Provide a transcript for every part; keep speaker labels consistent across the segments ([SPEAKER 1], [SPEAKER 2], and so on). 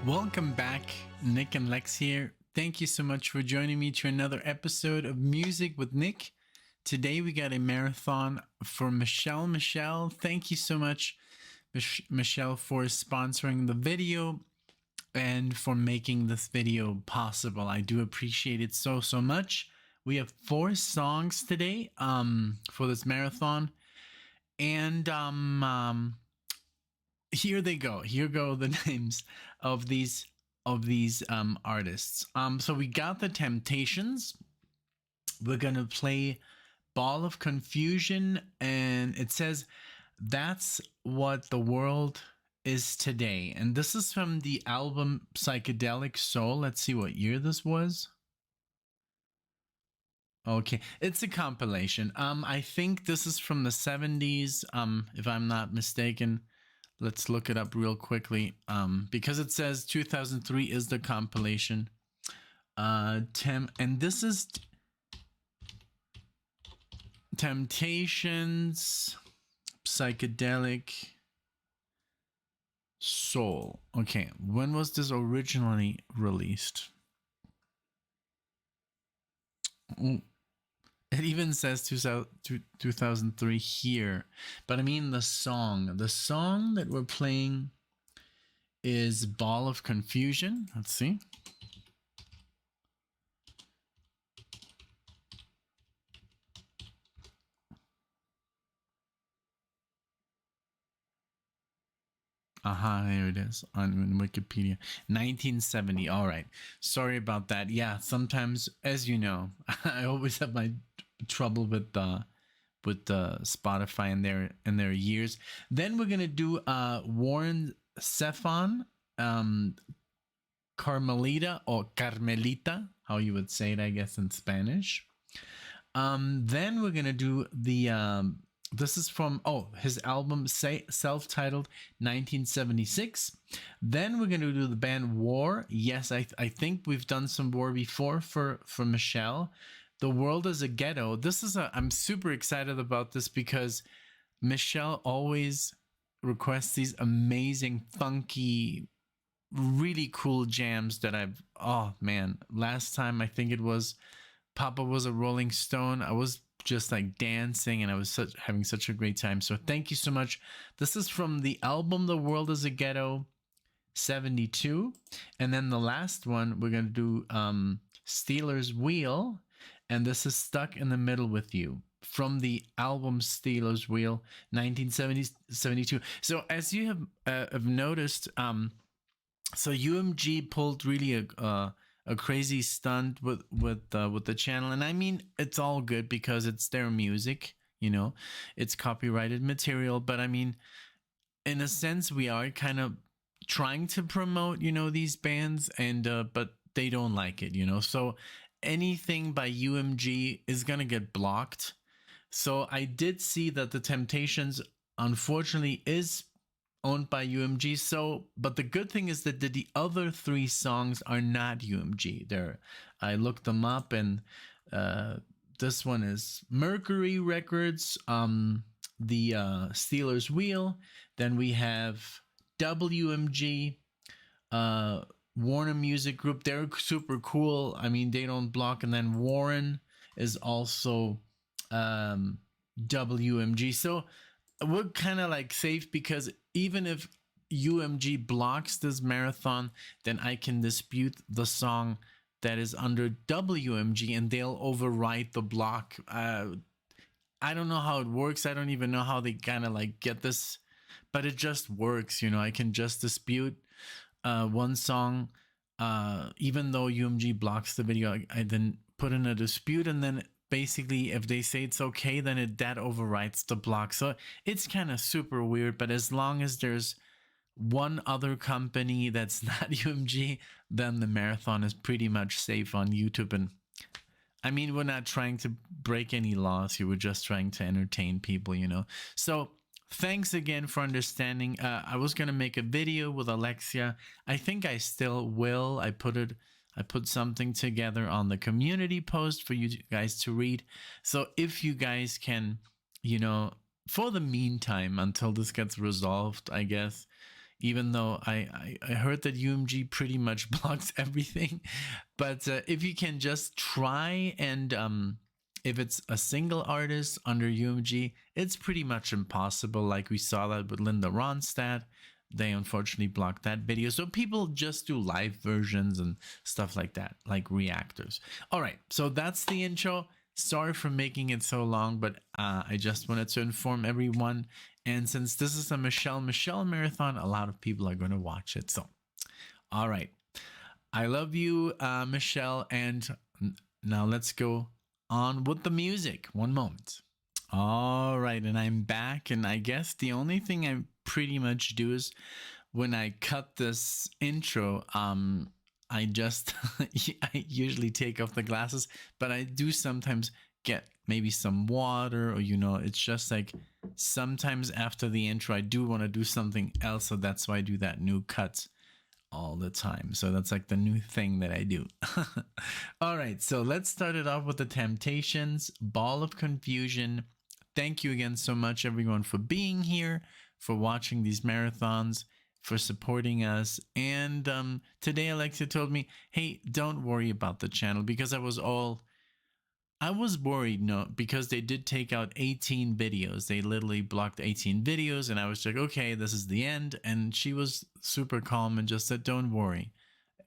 [SPEAKER 1] Welcome back, Nick and Lex here. Thank you so much for joining me to another episode of Music with Nick. Today we got a marathon for Michelle. Michelle, thank you so much, Michelle, for sponsoring the video and for making this video possible. I do appreciate it so much. We have 4 songs today for this marathon, and here they go. Here go the names of these artists. So we got the Temptations. We're gonna play Ball of Confusion, and it says That's What the World Is Today. And this is from the album Psychedelic Soul. Let's see what year this was. Okay, it's a compilation. I think this is from the 70s, if I'm not mistaken. Let's look it up real quickly, because it says 2003 is the compilation. And this is Temptations Psychedelic Soul. Okay, when was this originally released? It even says 2003 here, but I mean the song that we're playing is Ball of Confusion. Let's see. Here it is on Wikipedia. 1970. All right. Sorry about that. Yeah, sometimes, as you know, I always have my trouble with Spotify and their years. Then we're gonna do Warren Zevon, Carmelita or Carmelita, how you would say it, I guess, in Spanish. Then we're gonna do the this is from his album self-titled 1976. Then we're gonna do the band War. Yes, I think we've done some War before for Michelle. The World is a Ghetto. I'm super excited about this because Michelle always requests these amazing, funky, really cool jams that last time I think it was Papa Was a Rolling Stone. I was just like dancing and I was having such a great time. So thank you so much. This is from the album The World is a Ghetto 72. And then the last one we're going to do Steeler's Wheel, and this is Stuck in the Middle with You from the album Steeler's Wheel 1972. So as you have noticed, so UMG pulled really a crazy stunt with the channel, and I mean it's all good because it's their music, it's copyrighted material, but I mean in a sense we are kind of trying to promote these bands, and but they don't like it, so anything by UMG is gonna get blocked. So I did see that the Temptations unfortunately is owned by UMG. So, but the good thing is that the other 3 songs are not UMG. I looked them up, and this one is Mercury Records, the Steeler's Wheel. Then we have WMG, Warner Music Group. They're super cool. I mean, they don't block. And then Warren is also WMG. So we're kind of like safe, because even if UMG blocks this marathon, then I can dispute the song that is under WMG and they'll overwrite the block. I don't know how it works. I don't even know how they kind of like get this, but it just works. I can just dispute one song, even though UMG blocks the video. I then put in a dispute, and then basically if they say it's okay, then that overwrites the block. So it's kind of super weird, but as long as there's one other company that's not UMG, then the marathon is pretty much safe on YouTube. And I mean, we're not trying to break any laws here, we're just trying to entertain people, so thanks again for understanding. I was gonna make a video with Alexia. I think I still will. I put something together on the community post for you guys to read. So if you guys can, for the meantime, until this gets resolved, I guess, even though I heard that UMG pretty much blocks everything. But if you can just try and if it's a single artist under UMG, it's pretty much impossible. Like we saw that with Linda Ronstadt. They unfortunately blocked that video. So people just do live versions and stuff like that, like reactors. All right, so that's the intro. Sorry for making it so long, but I just wanted to inform everyone. And since this is a Michelle marathon, a lot of people are going to watch it. So, all right. I love you, Michelle. And now let's go on with the music. One moment. All right, and I'm back. And I guess the only thing I pretty much do is when I cut this intro, I just I usually take off the glasses, but I do sometimes get maybe some water, or it's just like sometimes after the intro I do want to do something else, so that's why I do that new cut all the time. So that's like the new thing that I do. All right, so let's start it off with the Temptations, Ball of Confusion. Thank you again so much, everyone, for being here, for watching these marathons, for supporting us. And today Alexia told me, hey, don't worry about the channel, because I was worried, because they did take out 18 videos. They literally blocked 18 videos, and I was like, okay, this is the end. And she was super calm and just said, don't worry,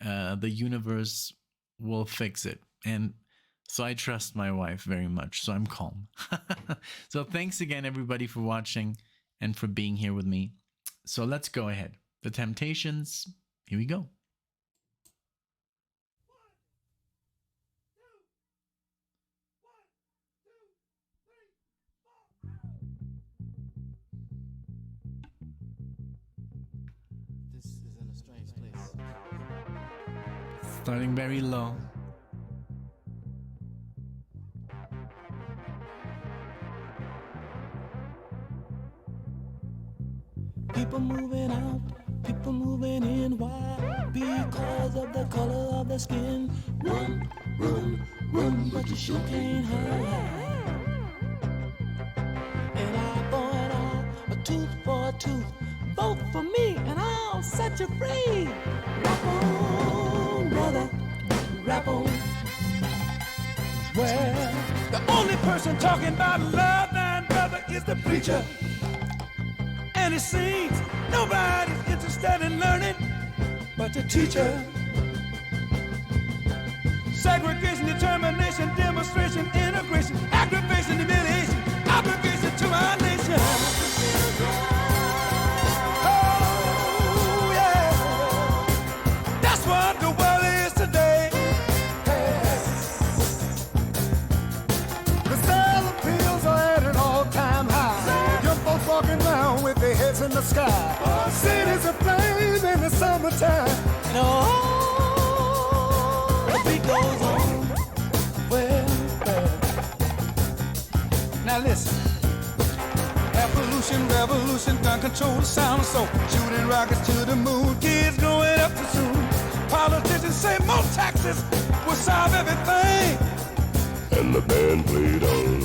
[SPEAKER 1] the universe will fix it. And so I trust my wife very much, so I'm calm. So thanks again, everybody, for watching and for being here with me. So let's go ahead. The Temptations, here we go.
[SPEAKER 2] This is in a strange place.
[SPEAKER 1] Starting very low.
[SPEAKER 2] People moving out, people moving in. Why? Because of the color of their skin. Run, run, run, but you sure can't hide. An eye for an eye, a tooth for a tooth. Vote for me and I'll set you free. Rap on, brother, rap on. Well, the only person talking about love now, brother, is the preacher. And it seems nobody's interested in learning but the teacher. Segregation, determination, demonstration, integration, aggravation, humiliation, obligation to our nation. Oh, yeah. That's what the world is today. The style appeals are at an all-time high. Young folks walking around with their heads in the sky. Cities aflame in the summertime. And the beat goes on. Well. Now listen. Evolution, revolution, gun control the sound of soul. Shooting rockets to the moon, kids growing up too soon. Politicians say more taxes will solve everything. And the band played on.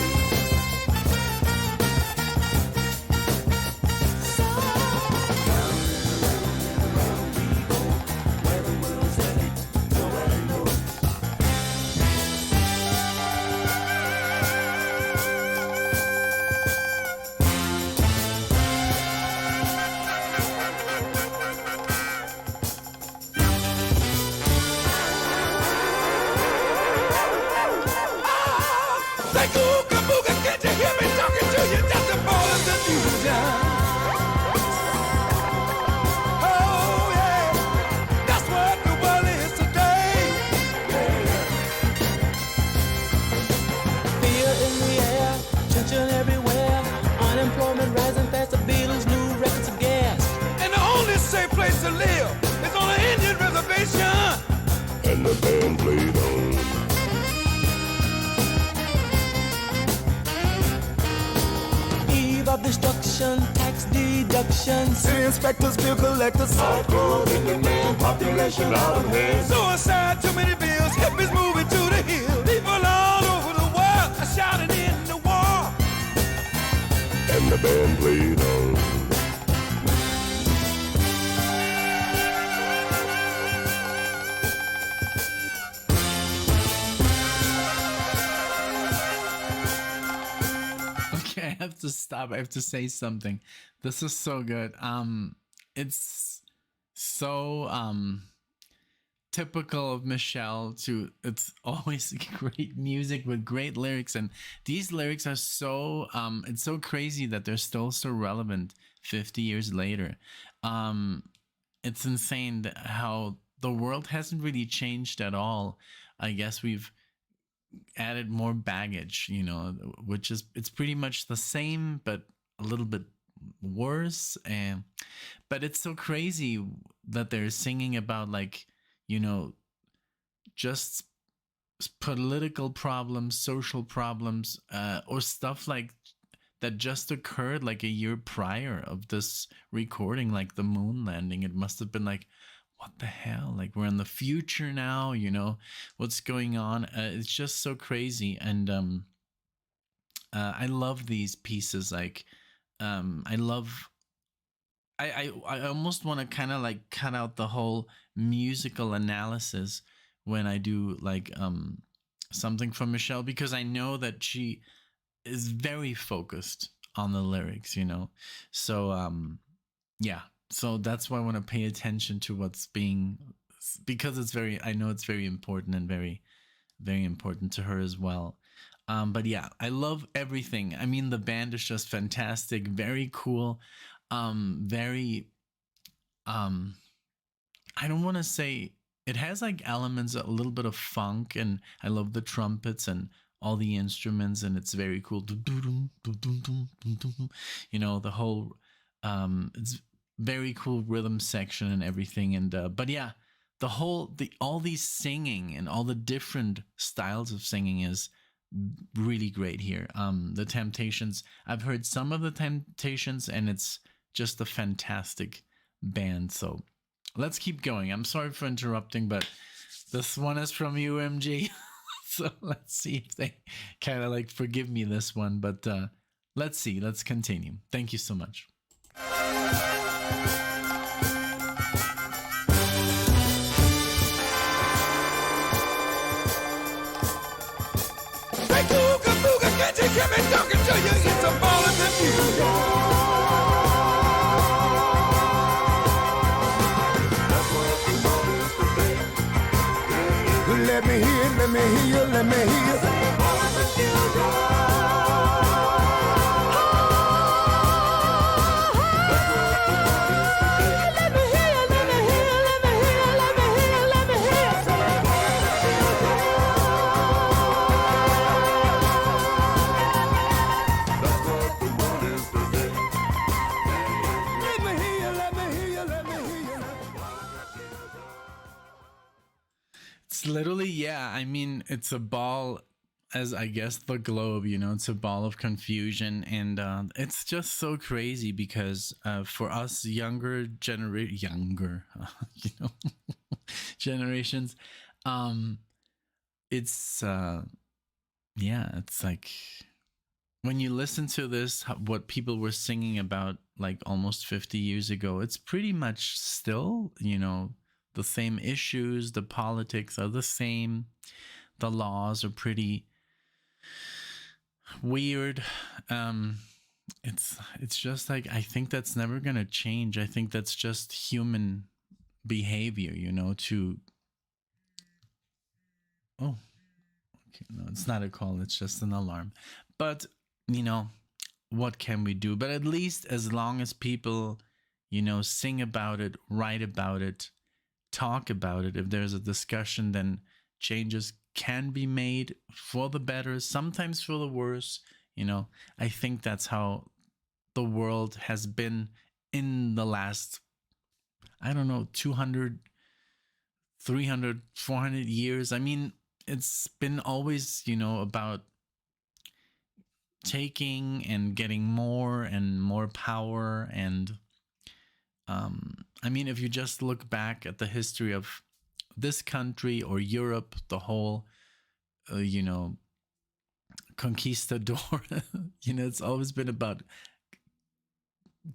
[SPEAKER 2] Destruction, tax deduction. City inspectors, bill collectors. All growth in the man, population out of hand. Suicide, too many bills. Hippies moving to the hill. People all over the world are shouting in the war. And the band played on.
[SPEAKER 1] to stop. I have to say something. This is so good. It's so typical of Michelle to it's always great music with great lyrics, and these lyrics are so it's so crazy that they're still so relevant 50 years later. um it's insane how the world hasn't really changed at all. I guess we've added more baggage, which is it's pretty much the same but a little bit worse. And but it's so crazy that they're singing about, like, you know just political problems, social problems, or stuff like that just occurred like a year prior of this recording, like the moon landing. It must have been like, what the hell, like we're in the future now, what's going on. It's just so crazy. And I love these pieces. Like, I love I almost want to kind of like cut out the whole musical analysis when I do like something from Michelle, because I know that she is very focused on the lyrics. So yeah, so that's why I want to pay attention to what's being, because it's very, I know it's very important, and very very important to her as well. But yeah, I love everything. I mean, the band is just fantastic, very cool. Very I don't want to say, it has like elements, a little bit of funk, and I love the trumpets and all the instruments, and it's very cool. The whole it's very cool rhythm section and everything. And but yeah, the all these singing and all the different styles of singing is really great here. The Temptations, I've heard some of the Temptations, and it's just a fantastic band. So let's keep going. I'm sorry for interrupting, but this one is from UMG. So let's see if they kind of like forgive me this one. But let's see. Let's continue. Thank you so much.
[SPEAKER 2] Hey, Booga Booga, can't you hear me talking to you? It's a ball of the music. Let me hear it, let me hear you, let me hear you.
[SPEAKER 1] It's literally, yeah. I mean, it's a ball, as I guess the globe, it's a ball of confusion. And it's just so crazy because for us younger generations, it's yeah, it's like when you listen to this, what people were singing about like almost 50 years ago, it's pretty much still, the same issues. The politics are the same. The laws are pretty weird. It's just like, I think that's never gonna change. I think that's just human behavior, to oh, okay, no, it's not a call, it's just an alarm. But what can we do? But at least as long as people, sing about it, write about it, talk about it, if there's a discussion, then changes can be made for the better, sometimes for the worse. I think that's how the world has been in the last, I don't know, 200, 300, 400 years. I mean, it's been always, about taking and getting more and more power. And I mean, if you just look back at the history of this country or Europe, the whole conquistador, it's always been about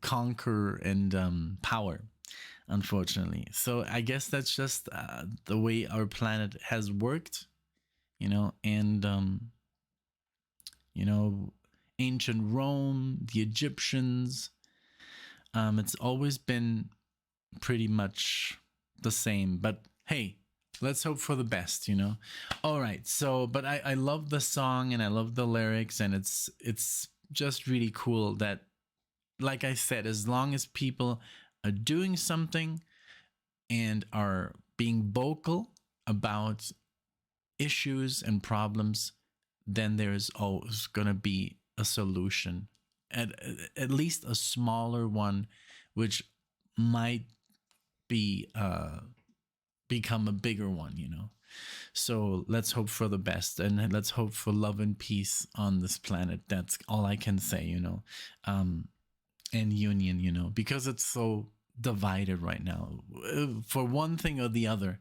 [SPEAKER 1] conquer and power, unfortunately. So I guess that's just the way our planet has worked, and ancient Rome, the Egyptians. It's always been pretty much the same, but hey, let's hope for the best, you know. All right, so but I love the song and I love the lyrics, and it's just really cool that, like I said, as long as people are doing something and are being vocal about issues and problems, then there's always gonna be a solution, at least a smaller one, which might be become a bigger one, you know. So let's hope for the best, and let's hope for love and peace on this planet. That's all I can say, you know. And union, you know, because it's so divided right now for one thing or the other,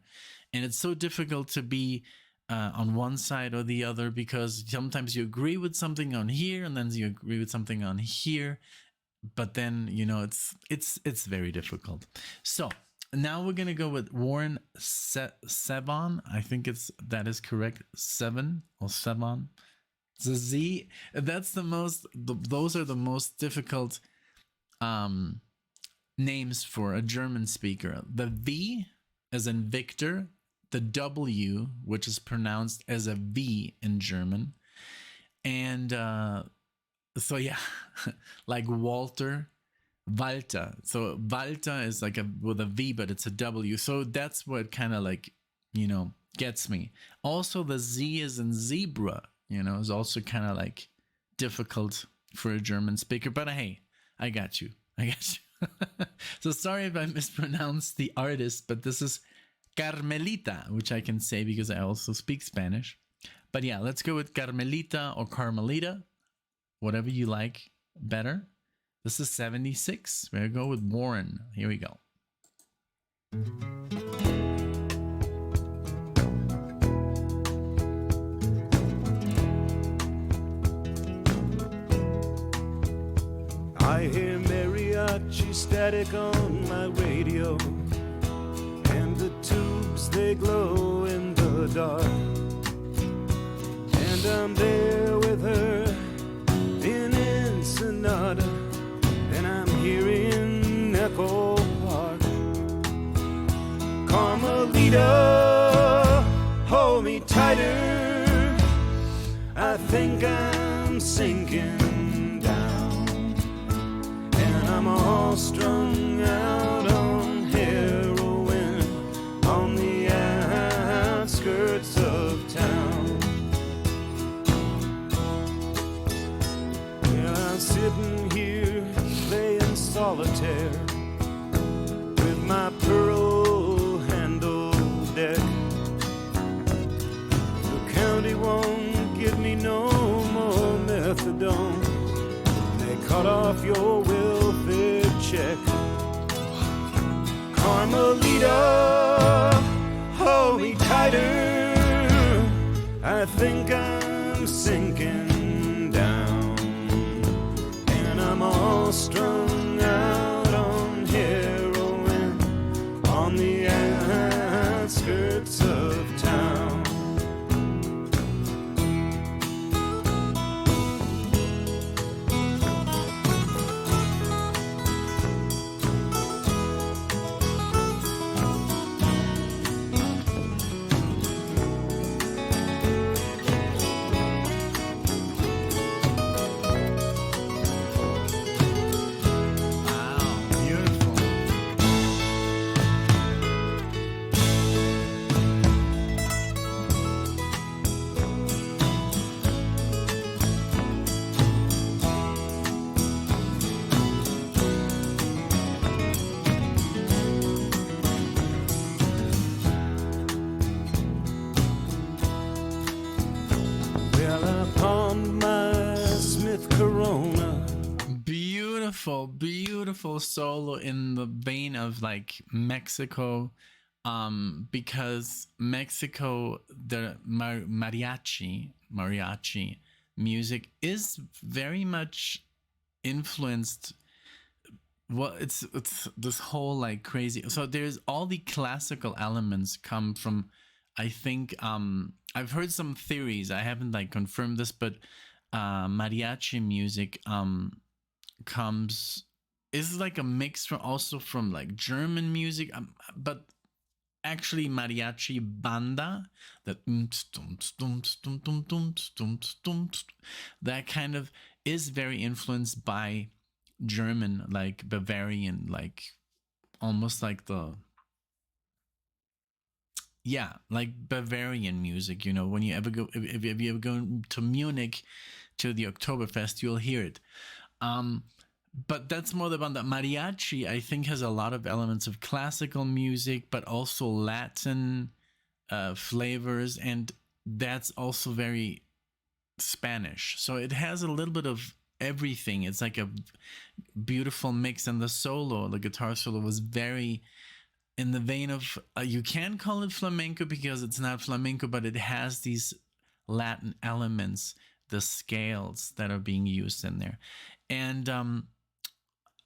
[SPEAKER 1] and it's so difficult to be on one side or the other, because sometimes you agree with something on here and then you agree with something on here, but then, you know, it's very difficult. So now we're gonna go with Warren Zevon. I think that is correct. Seven or Zevon. The Z. That's the most. Those are the most difficult names for a German speaker. The V as in Victor. The W, which is pronounced as a V in German, and so yeah, like Walter. So Walter is like with a V, but it's a W. So that's what kind of like, you know, gets me. Also, the Z is in zebra, you know, is also kind of like difficult for a German speaker. But hey, I got you. So sorry if I mispronounced the artist, but this is Carmelita, which I can say because I also speak Spanish. But yeah, let's go with Carmelita or Carmelita, whatever you like better. This is 76. We're going to go with Warren. Here we go.
[SPEAKER 2] I hear mariachi static on my radio, and the tubes, they glow in the dark, and I'm there with her in Ensenada, and I'm here in Echo Park. Carmelita, hold me tighter, I think I'm sinking down, and I'm all strung out on heroin on the outskirts of town. Yeah, I'm sitting here playing solitaire with my pearl handle deck. The county won't give me no more methadone. They cut off your welfare check. Carmelita, hold me tighter, I think I'm sinking down, and I'm all strung out on heroin on the outskirts of town.
[SPEAKER 1] Beautiful solo in the vein of like Mexico, because Mexico, the mariachi music is very much influenced. Well, it's this whole like crazy. So there's all the classical elements come from, I think, I've heard some theories. I haven't like confirmed this, but mariachi music comes is like a mix from also from like German music, but actually mariachi banda, that that kind of is very influenced by German, like Bavarian, like almost like the like Bavarian music. You know, when you ever go, if you ever go to Munich to the Oktoberfest, you'll hear it. But that's more the banda. Mariachi, I think, has a lot of elements of classical music, but also Latin flavors, and that's also very Spanish. So it has a little bit of everything. It's like a beautiful mix, and the solo, the guitar solo, was very in the vein of you can call it flamenco because it's not flamenco, but it has these Latin elements, the scales that are being used in there, and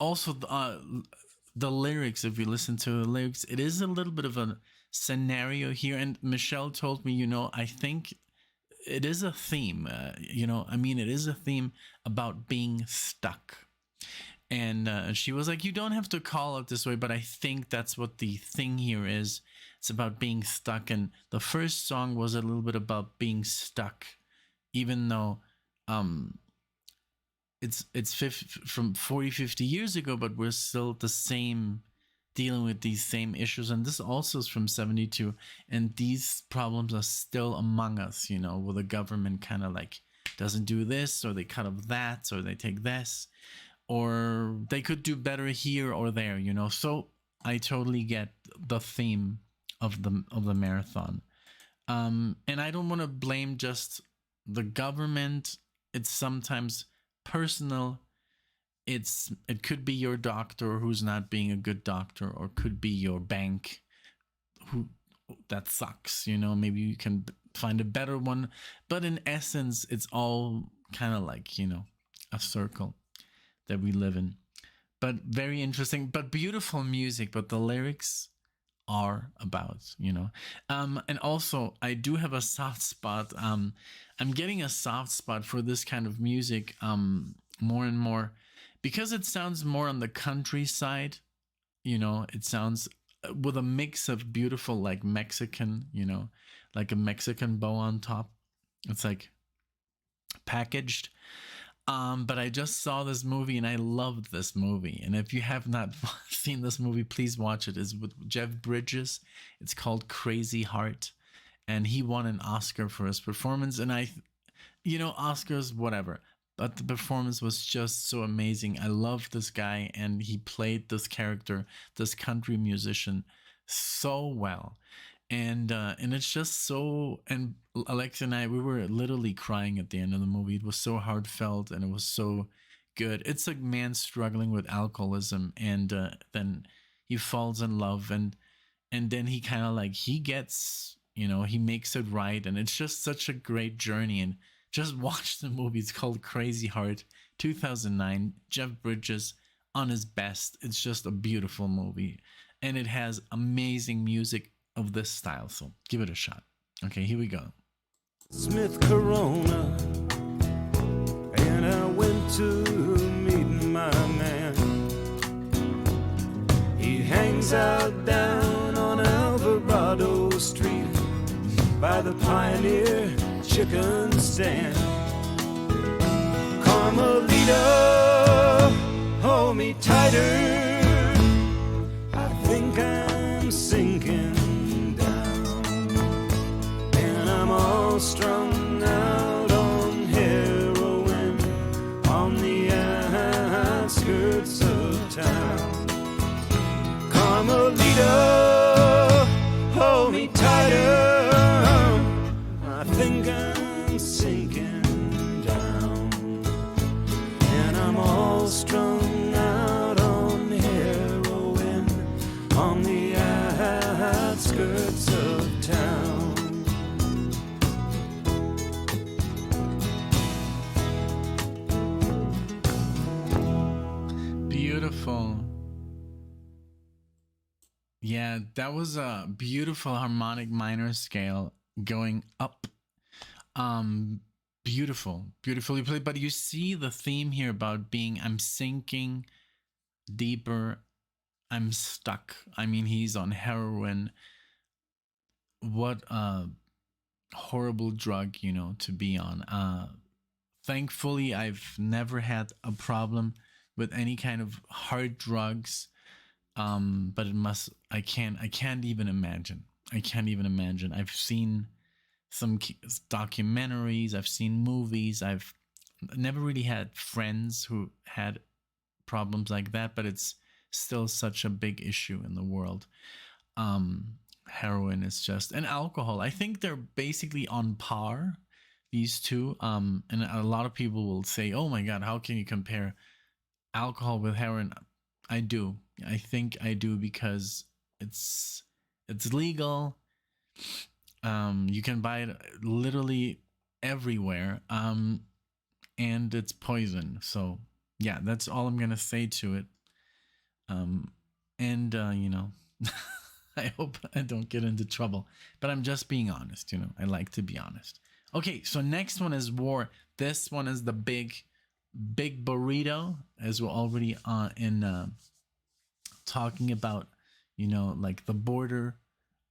[SPEAKER 1] also the lyrics. If you listen to the lyrics, it is a little bit of a scenario here. And Michelle told me, I think it is a theme. It is a theme about being stuck. And she was like, you don't have to call it this way, but I think that's what the thing here is. It's about being stuck. And the first song was a little bit about being stuck, even though it's from 50 years ago, but we're still the same, dealing with these same issues. And this also is from 72, and these problems are still among us, where the government kind of like doesn't do this, or they cut off that, or they take this, or they could do better here or there, So I totally get the theme of the marathon. And I don't want to blame just the government. It's sometimes personal. It could be your doctor who's not being a good doctor, or could be your bank that sucks. Maybe you can find a better one. But in essence, it's all kind of like, a circle that we live in. But very interesting, but beautiful music. But the lyrics are about, and also I do have a soft spot. I'm getting a soft spot for this kind of music more and more, because it sounds more on the countryside. It sounds with a mix of beautiful, like Mexican, like a Mexican bow on top. It's like packaged. But I just saw this movie and I loved this movie. And if you have not seen this movie, please watch it. It's with Jeff Bridges. It's called Crazy Heart. And he won an Oscar for his performance. And Oscars, whatever. But the performance was just so amazing. I love this guy, and he played this character, this country musician, so well. And it's just so, and Alexa and I, we were literally crying at the end of the movie. It was so heartfelt, and it was so good. It's a man struggling with alcoholism, and then he falls in love, and then he kind of like, he gets, he makes it right, and it's just such a great journey. And just watch the movie. It's called Crazy Heart, 2009. Jeff Bridges on his best. It's just a beautiful movie, and it has amazing music of this style, so give it a shot. Okay, here we go.
[SPEAKER 2] Smith Corona, and I went to meet my man. He hangs out down on Alvarado Street by the Pioneer Chicken Stand. Carmelita, hold me tighter. I think I'm sinking, all strung out on heroin on the outskirts of town. Carmelita, hold me tighter. I think I'm sinking down, and I'm all strung out on heroin on the outskirts of town.
[SPEAKER 1] Beautiful. Yeah, that was a beautiful harmonic minor scale going up. beautiful, beautifully played. But you see the theme here about being, I'm sinking deeper, I'm stuck. I mean, he's on heroin. What a horrible drug, you know, to be on. Thankfully, I've never had a problem with any kind of hard drugs. But I can't even imagine. I can't even imagine. I've seen some documentaries, I've seen movies. I've never really had friends who had problems like that, but it's still such a big issue in the world. Heroin is just, and alcohol, I think they're basically on par, these two. And a lot of people will say, oh my god, how can you compare alcohol with heroin? I think I do, because it's legal. You can buy it literally everywhere. And it's poison. So yeah, that's all I'm gonna say to it. You know, I hope I don't get into trouble, but I'm just being honest. You know, I like to be honest. Okay, so next one is War. This one is the big burrito, as we're already talking about, you know, like the border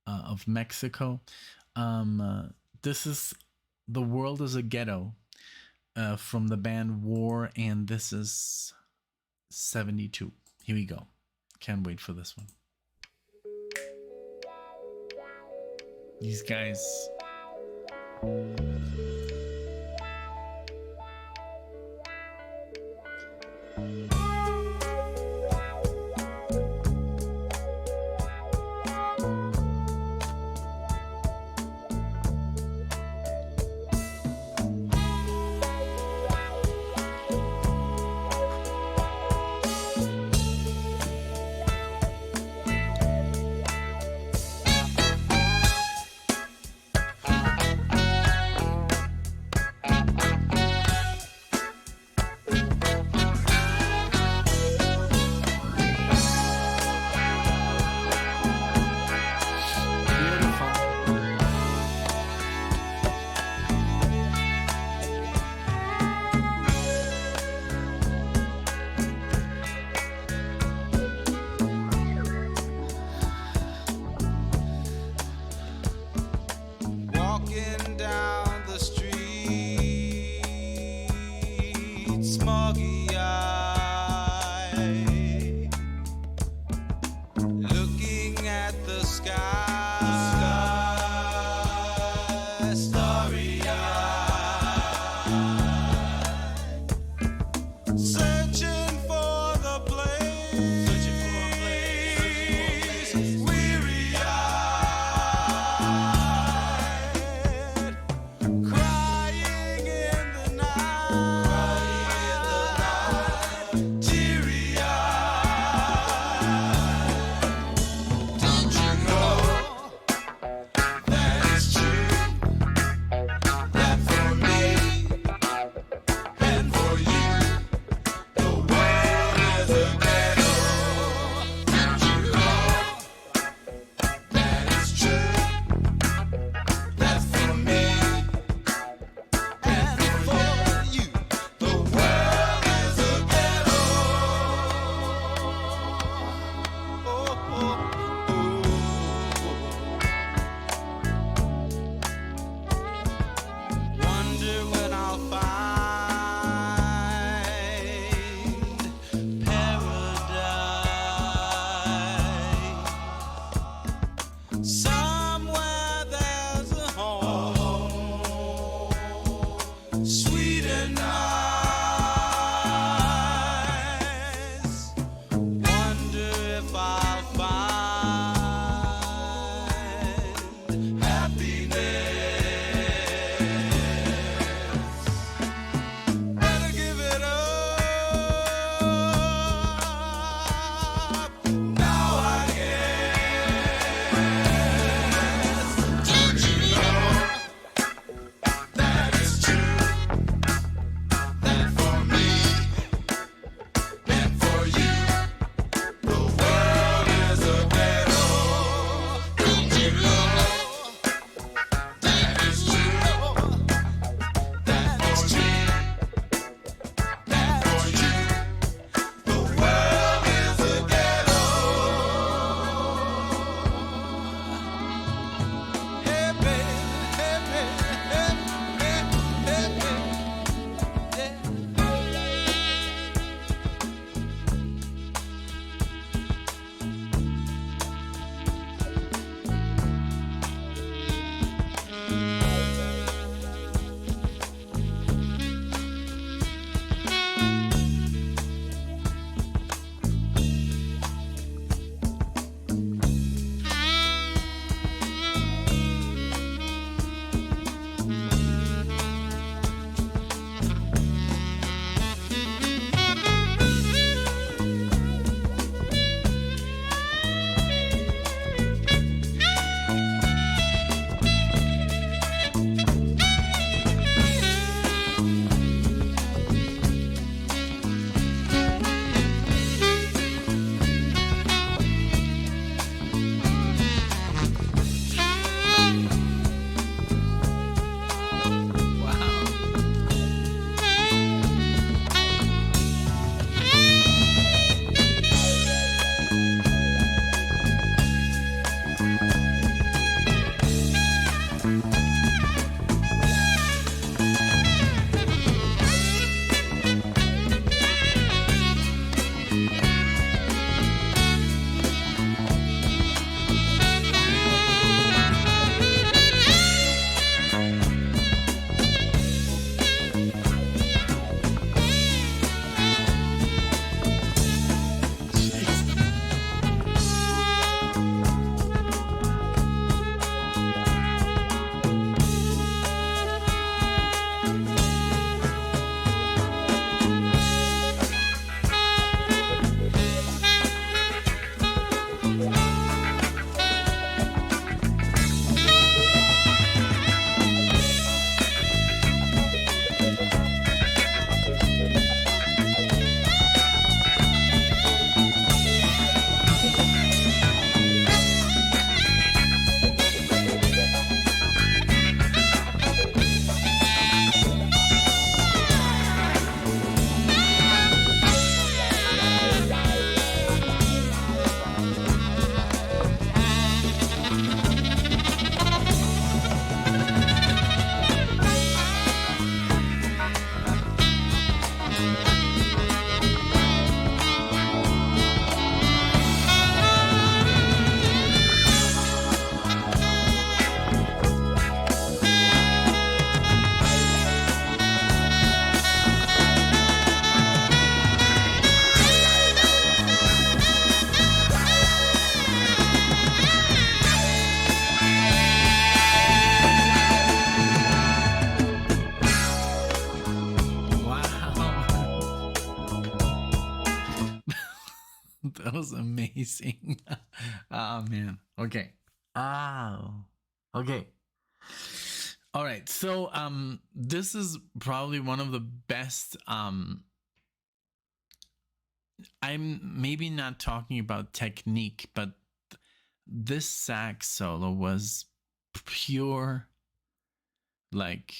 [SPEAKER 1] of Mexico. This is The World is a Ghetto, from the band War, and this is 72. Here we go. Can't wait for this one. These guys. That was amazing. Oh man. Okay. Oh. Okay. All right. So this is probably one of the best I'm maybe not talking about technique, but this sax solo was pure, like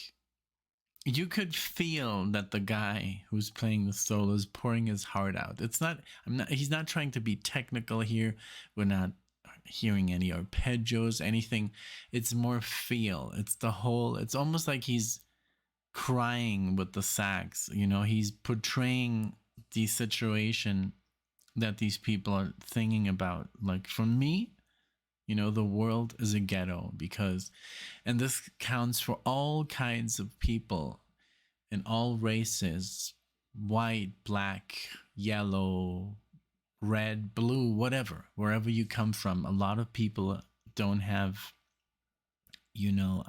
[SPEAKER 1] you could feel that the guy who's playing the solo is pouring his heart out. It's not, he's not trying to be technical here. We're not hearing any arpeggios, anything. It's more feel. It's the whole, it's almost like he's crying with the sax. You know, he's portraying the situation that these people are thinking about. Like for me, you know, the world is a ghetto because, and this counts for all kinds of people in all races, white, black, yellow, red, blue, whatever, wherever you come from. A lot of people don't have, you know,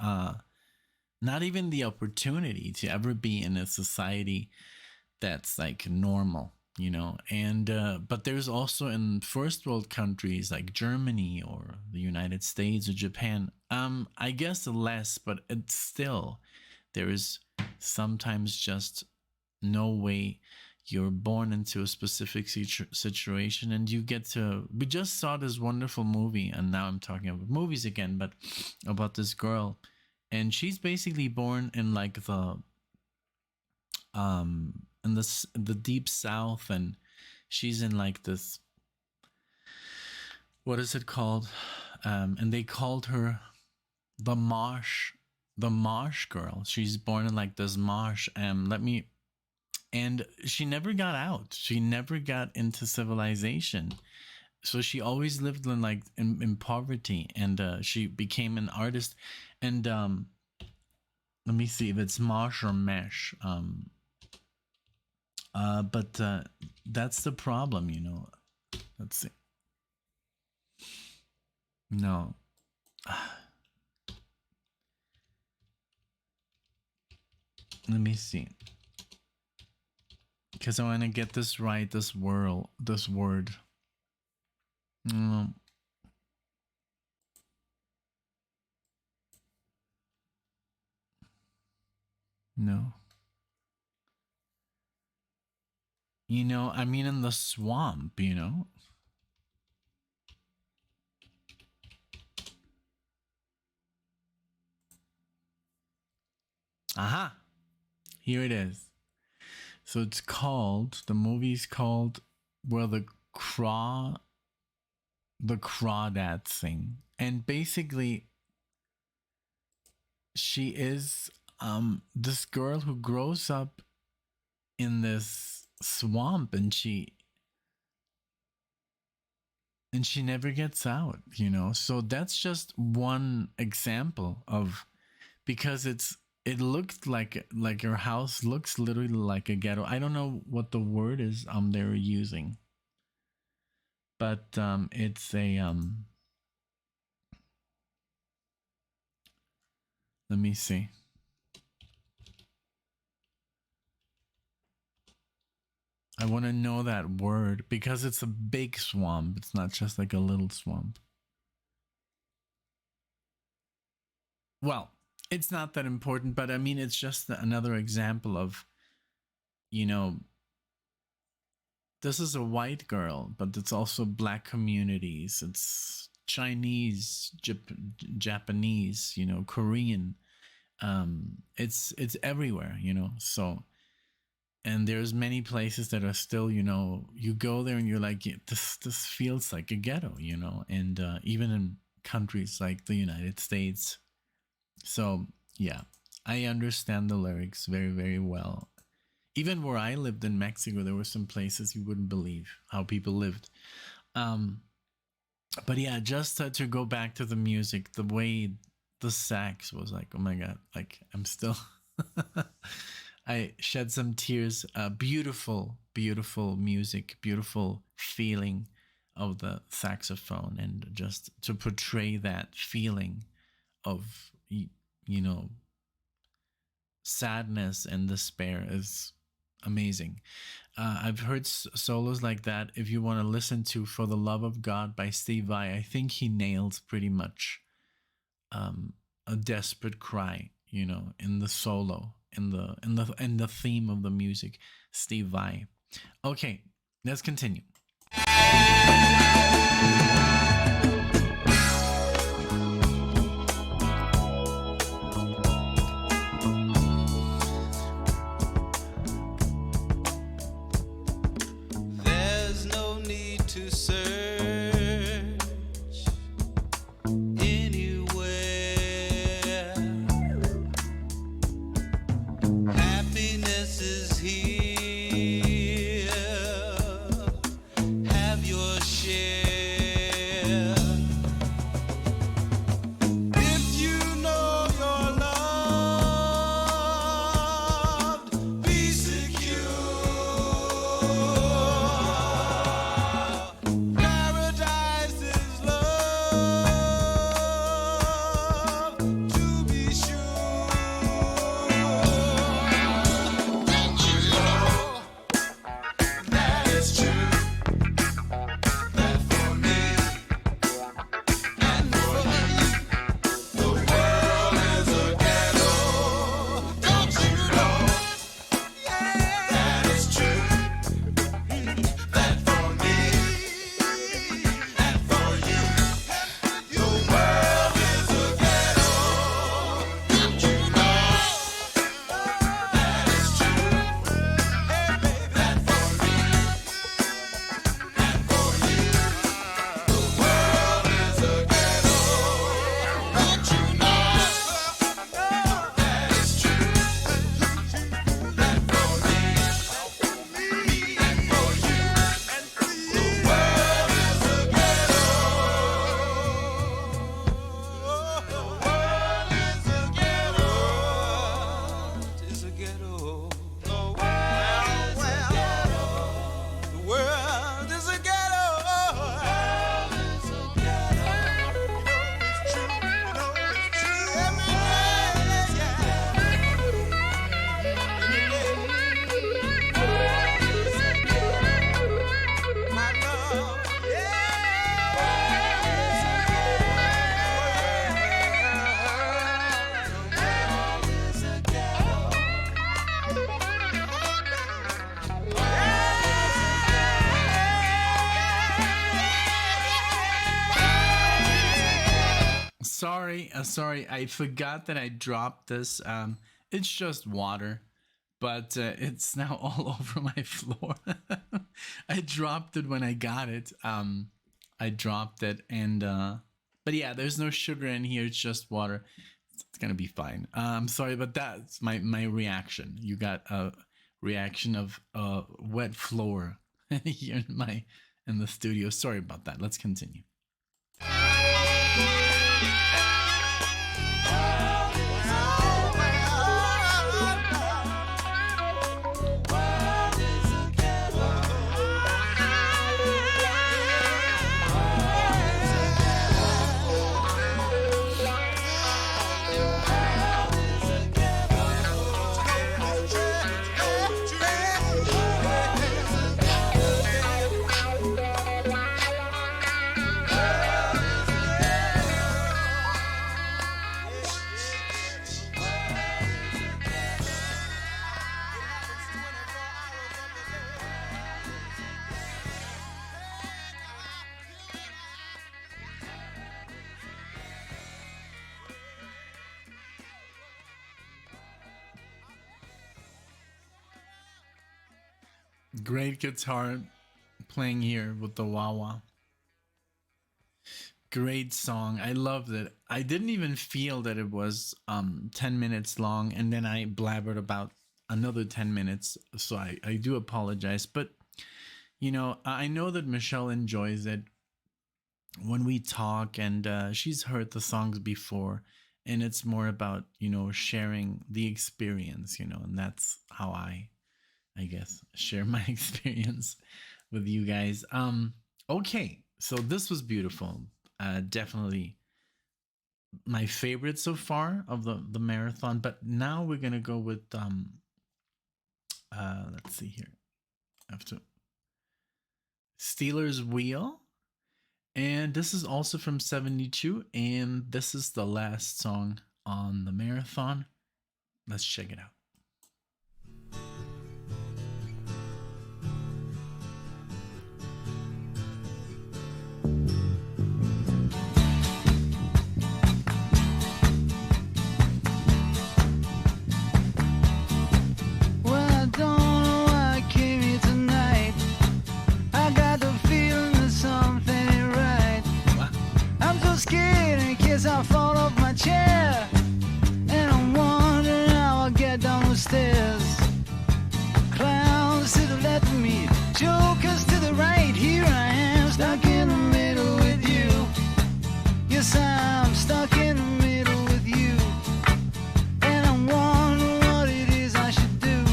[SPEAKER 1] not even the opportunity to ever be in a society that's like normal, you know. And but there's also in first world countries like Germany or the United States or Japan, I guess less, but it's still, there is sometimes just no way. You're born into a specific situation and you get to, we just saw this wonderful movie, and now I'm talking about movies again, but about this girl, and she's basically born in like the in the deep south, and she's in like this, what is it called, and they called her the marsh girl. She's born in like this marsh, and she never got out, she never got into civilization, so she always lived in like in poverty, and she became an artist. And let me see if it's marsh or mesh. But that's the problem, you know. Let's see. No. Let me see. Because I want to get this right, this word. No. No. You know, I mean in the swamp, you know. Aha! Here it is. So it's called, the movie's called Where the Crawdads Sing. And basically, she is this girl who grows up in this swamp, and she never gets out, you know. So that's just one example of, because it looked like your house looks literally like a ghetto. I don't know what the word is they're using, but it's a let me see. I want to know that word because it's a big swamp. It's not just like a little swamp. Well, it's not that important, but I mean, it's just another example of, you know, this is a white girl, but it's also black communities. It's Chinese, Japanese, you know, Korean. It's everywhere, you know. So, and there's many places that are still, you know, you go there and you're like, yeah, this feels like a ghetto, you know. And even in countries like the United States. So yeah, I understand the lyrics very, very well. Even where I lived in Mexico, there were some places you wouldn't believe how people lived. But yeah, just to go back to the music, the way the sax was like, oh my god, like I'm still I shed some tears. Beautiful, beautiful music, beautiful feeling of the saxophone, and just to portray that feeling of, you know, sadness and despair is amazing. I've heard solos like that. If you want to listen to "For the Love of God" by Steve Vai, I think he nails pretty much a desperate cry, you know, in the solo, in the theme of the music. Steve Vai. Okay, let's continue.
[SPEAKER 2] There's no need to search anywhere. Happiness is here. Have your share. If you know you're loved, be secure. Paradise is love, to be sure. Don't you know that it's true that for me and for you, the world is a ghetto. Don't you know that it's true that for me and for you, the world is a ghetto. Don't you know that it's true, hey baby, that for me and for you, the world is a ghetto. Don't you know that it's true that for me and for you, the world is a ghetto. The world is a ghetto. It's a ghetto. The world is a ghetto. The world is a ghetto. You know it's true. Every day, yeah. My love,
[SPEAKER 1] Sorry, I forgot that I dropped this. It's just water, but it's now all over my floor. I dropped it when I got it. I dropped it, and but yeah, there's no sugar in here. It's just water. It's gonna be fine. Sorry, but that's my reaction. You got a reaction of wet floor here in the studio. Sorry about that. Let's continue. Great guitar playing here with the wah wah. Great song. I loved it. I didn't even feel that it was 10 minutes long, and then I blabbered about another 10 minutes. So I do apologize. But you know, I know that Michelle enjoys it when we talk, and she's heard the songs before, and it's more about, you know, sharing the experience, you know, and that's how I guess share my experience with you guys. Okay, so this was beautiful. Definitely my favorite so far of the marathon. But now we're gonna go with Let's see here. I have to Steelers Wheel. And this is also from 72. And this is the last song on the marathon. Let's check it out.
[SPEAKER 2] I fall off my chair, and I'm wondering how I'll get down the stairs. Clowns to the left of me, jokers to the right. Here I am, stuck in the middle with you. Yes, I'm stuck in the middle with you, and I'm wondering what it is I should do.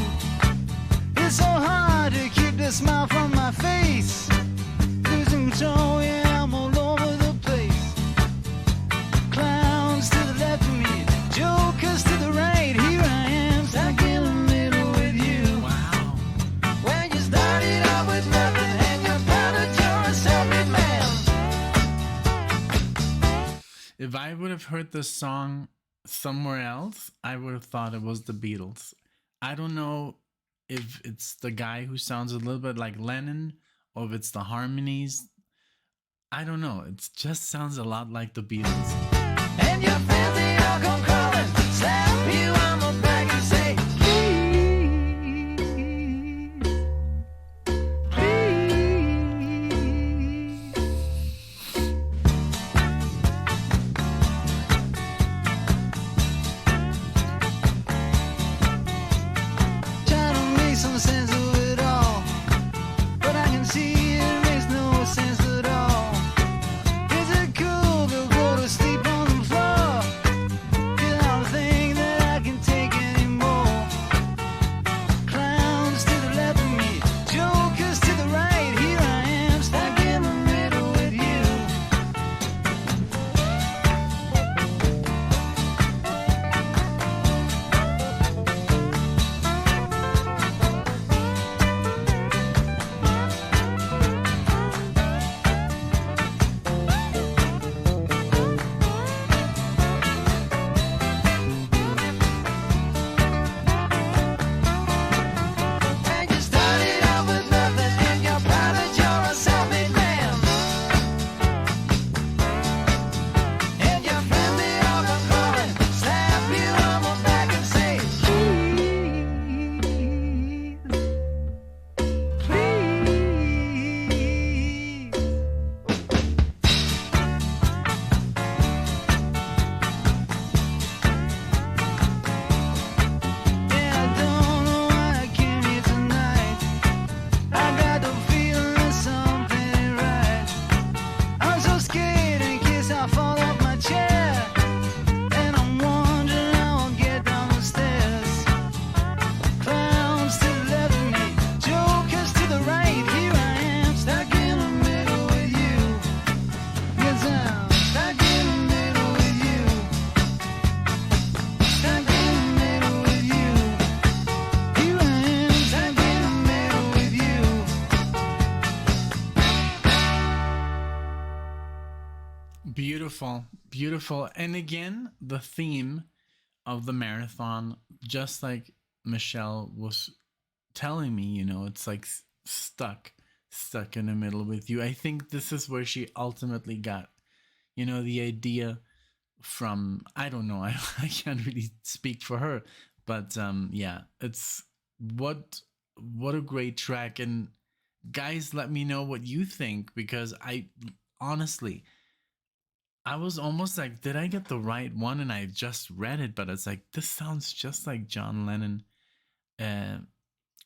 [SPEAKER 2] It's so hard to keep the smile from my face. Losing control, yeah, I'm all over the place. Clowns to the left of me, jokers to the right. Here I am, stuck in the middle with you.
[SPEAKER 1] Wow.
[SPEAKER 2] When you started out with nothing and you found that you're a self-made man.
[SPEAKER 1] If I would have heard this song somewhere else, I would have thought it was the Beatles. I don't know if it's the guy who sounds a little bit like Lennon or if it's the harmonies. I don't know. It just sounds a lot like the Beatles.
[SPEAKER 2] And your friends, they all come crawling, slap you on the back and say, please, please. Try to make some sense of it all, but I can see it makes no sense at all. Is it cool to go to sleep on the floor? 'Cause I don't think that I can take anymore. Clowns to the left of me, jokers to the right. Here I am, stuck in the middle with you. And you started out with nothing and you're proud that you're a self-made man. And your friends, they all come calling, slap you on the back and say, please, please. Yeah, I don't know why I came here tonight. I got the feeling that something ain't right. I'm so scared in case I fall off my chair, and I'm wondering how I'll get down the stairs. Clowns to the left of me, jokers to the right. Here I am, stuck in the middle with you. Yes, I'm stuck in the middle with you. Stuck in the middle with you. Here I am, stuck in the middle with you.
[SPEAKER 1] Beautiful, beautiful. And again, the theme of the marathon, just like Michelle was telling me, you know, it's like stuck in the middle with you. I think this is where she ultimately got, you know, the idea from. I don't know. I can't really speak for her, but yeah, it's what a great track. And guys, let me know what you think, because I honestly, I was almost like, did I get the right one? And I just read it, but it's like, this sounds just like John Lennon,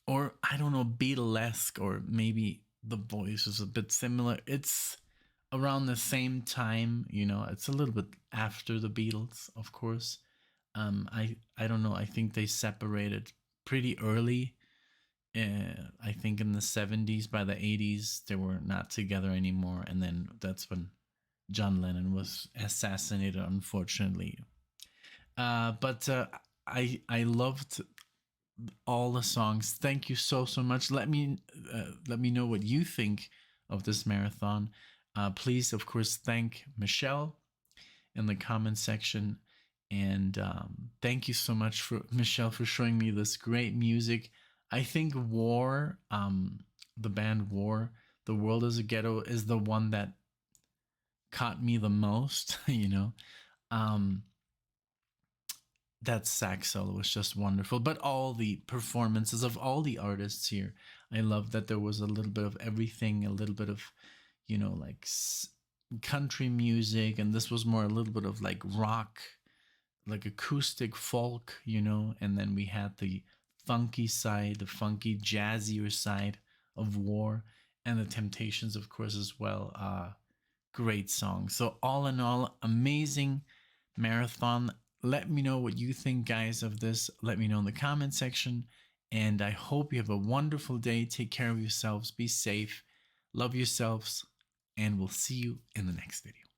[SPEAKER 1] or I don't know, Beatlesque, or maybe the voice is a bit similar. It's around the same time, you know. It's a little bit after the Beatles, of course. I don't know. I think they separated pretty early. I think in the 70s, by the 80s, they were not together anymore, and then that's when John Lennon was assassinated, unfortunately. But I loved all the songs. Thank you so much. Let me know what you think of this marathon. Please, of course, thank Michelle in the comment section. And thank you so much for Michelle for showing me this great music. I think War, the band War, The World is a Ghetto, is the one that caught me the most. That sax solo was just wonderful. But all the performances of all the artists here, I love that there was a little bit of everything, a little bit of, like country music, and this was more a little bit of like rock, like acoustic folk, and then we had the funky side, the funky jazzier side of War, and the Temptations, of course, as well. Great song. So all in all, amazing marathon. Let me know what you think, guys, of this. Let me know in the comment section. And I hope you have a wonderful day. Take care of yourselves. Be safe. Love yourselves. And we'll see you in the next video.